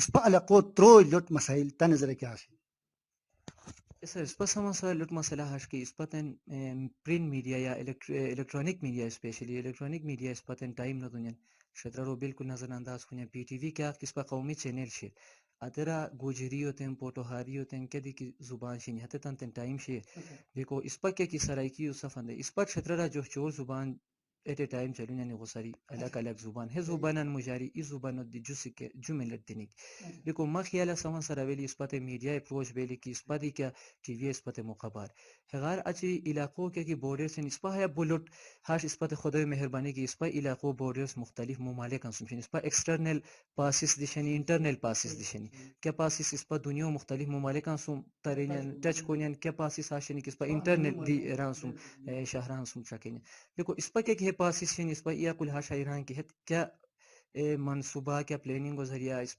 اس پا علاقو ترو لوٹ مسائل تا نظر کیا ہے سر اس پس ہم سر لٹ مسئلہ ہش کی اس پتن پرنٹ میڈیا یا electronic media specially electronic media اس پتن ٹائم نہ دنیا شتر رو بالکل نظر انداز کنیا پی ٹی وی کیا کس پا قومی چینل شے ادرا گوجری ہوتے پوٹوہاری ہوتے کدی کی زبان شین ہتے تن تن ٹائم شے دیکھو اس پا کیا کی سرائکی یوسف اندے اس پا شتر جو چور زبان ایٹ اے ٹائم چلو یعنی غسری الگ الگ زبان ہے زبان مجاری ای زبان دی جو سکے جو ملت دینک دیکھو ما خیال سمان سر اویلی اس پتہ میڈیا اپروچ بیلی کی اس پتہ کیا ٹی وی اس پتہ مخبار ہغار اچھی علاقوں کے کی بورڈرز ہیں اس پا ہے بلوٹ ہاش اس پتہ خدا مہربانی کی اس پا علاقوں بورڈرز مختلف ممالک انسمشن اس پا ایکسٹرنل پاسز دشنی انٹرنل پاسز دشنی کیا پاسز اس پا دنیا مختلف ممالک انسم ترین ٹچ کونین کیا پاسز آشنی کس پا انٹرنل دی رانسم شہران سم چکین دیکھو اس پا کیا کہ پاسز شن اس پا یا کل ہاش ایران کی ہے کیا منصوبہ کیا پلاننگ و ذریعہ اس پا